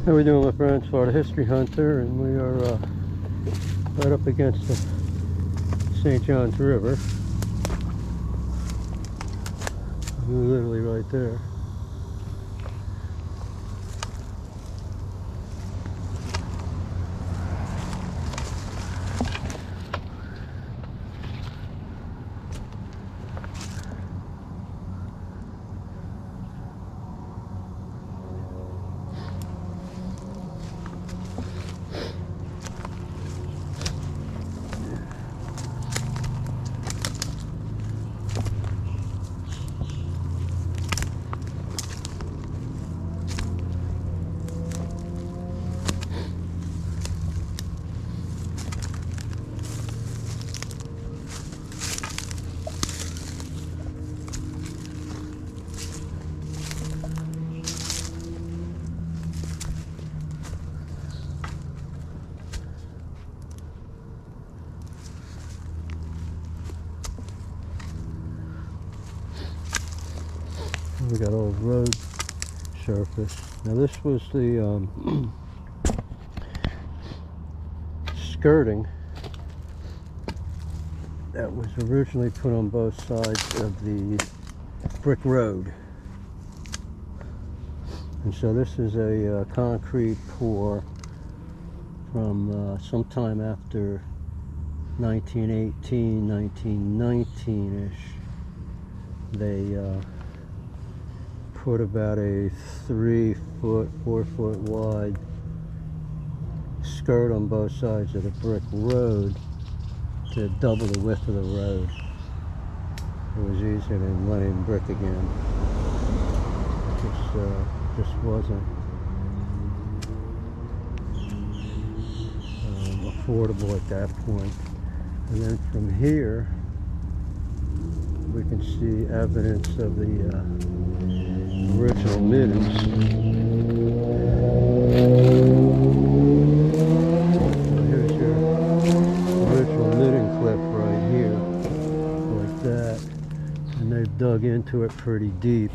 How we doing, my friends? Florida History Hunter, and we are right up against the St. Johns River. We're literally right there. We got old road surface. Now this was the skirting that was originally put on both sides of the brick road. And so this is a concrete pour from sometime after 1918, 1919-ish. They put about a 3 foot, 4 foot wide skirt on both sides of the brick road to double the width of the road. It was easier than laying brick again. It just wasn't affordable at that point. And then from here we can see evidence of the original middens. So here's your original midden cliff right here, like that, and they've dug into it pretty deep.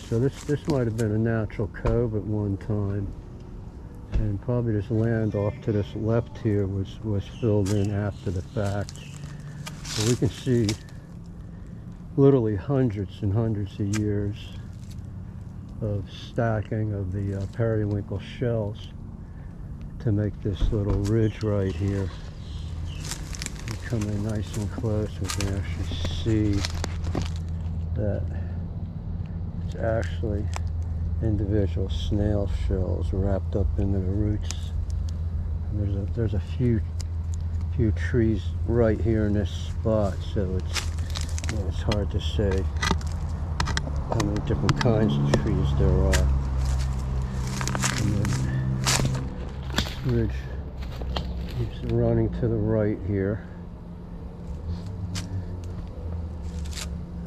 So this might have been a natural cove at one time, and probably this land off to this left here was filled in after the fact. So we can see literally hundreds and hundreds of years of stacking of the periwinkle shells to make this little ridge right here. Coming nice and close, we can actually see that it's actually individual snail shells wrapped up into the roots. And there's a few trees right here in this spot, so it's hard to say how many different kinds of trees there are. And then this ridge keeps running to the right here,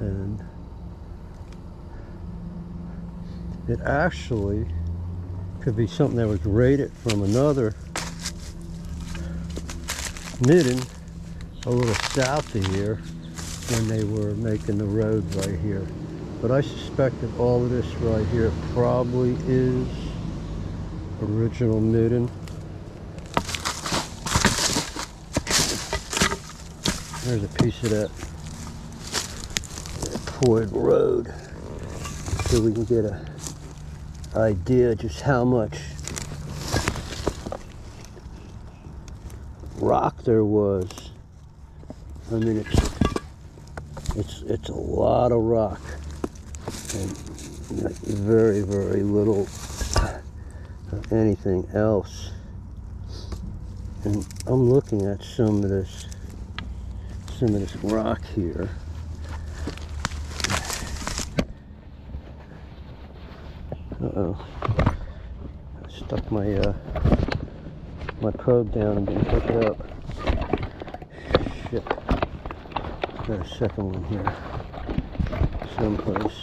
and it actually could be something that was raided from another midden a little south of here when they were making the road right here. But I suspect that all of this right here probably is original midden. There's a piece of that poured road, so we can get an idea just how much rock there was. I mean, it's a lot of rock and very, very little of anything else. And I'm looking at some of this rock here. Uh-oh. I stuck my my probe down and didn't pick it up. Shit. Got a second one here someplace.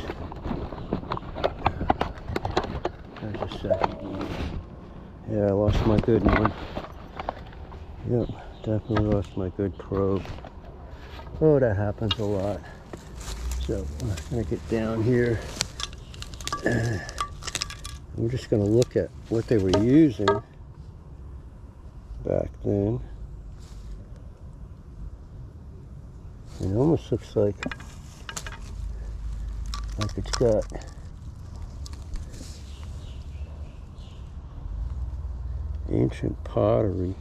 There's a second. Yeah, I lost my good one. Yep, definitely lost my good probe. Oh, that happens a lot. So I'm gonna get down here. We're just going to look at what they were using back then. It almost looks like it's got ancient pottery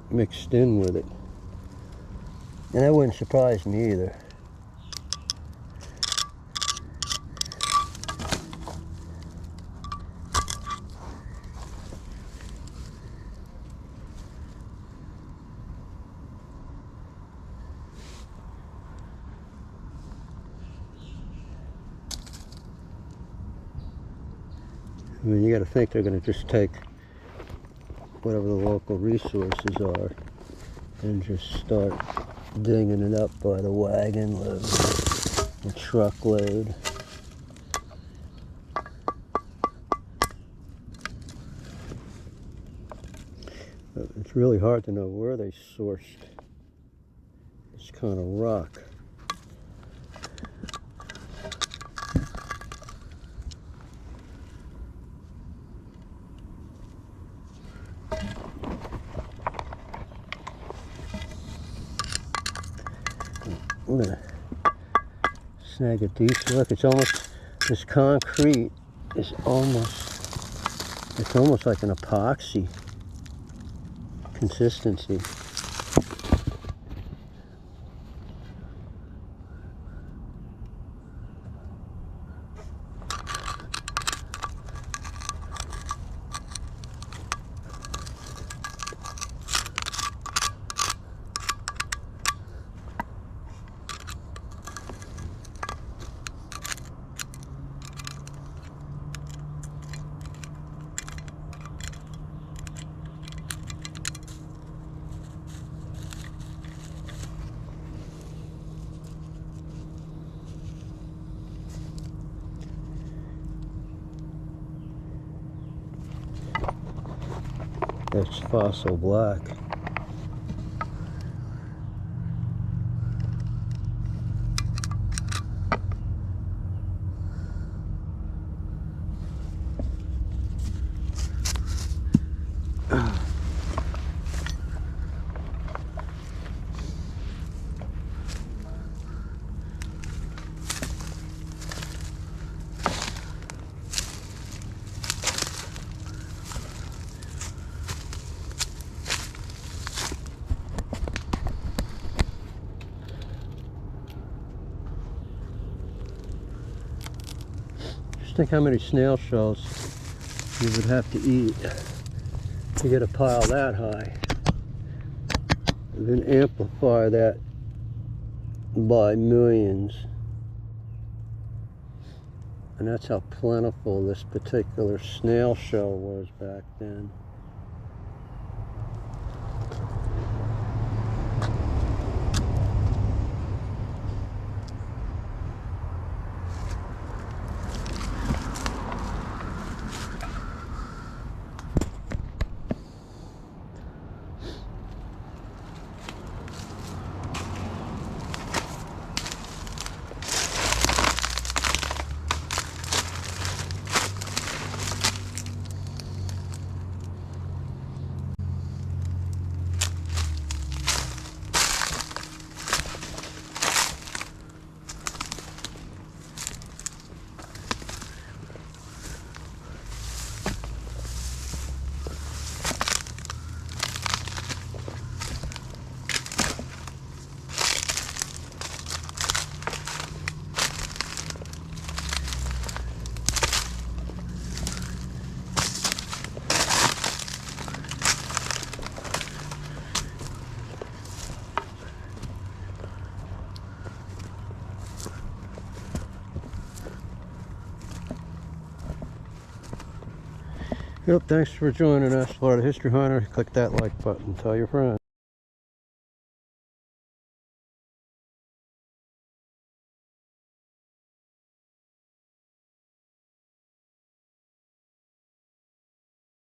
mixed in with it. And that wouldn't surprise me either. I mean, you got to think they're going to just take whatever the local resources are and just start digging it up by the wagon load, the truckload. But it's really hard to know where they sourced this kind of rock. I'm gonna snag a decent look. It's almost, this concrete is almost, it's almost like an epoxy consistency. That's fossil black. Think how many snail shells you would have to eat to get a pile that high, and then amplify that by millions. And that's how plentiful this particular snail shell was back then. Yep, thanks for joining us, Florida History Hunter. Click that like button. Tell your friends.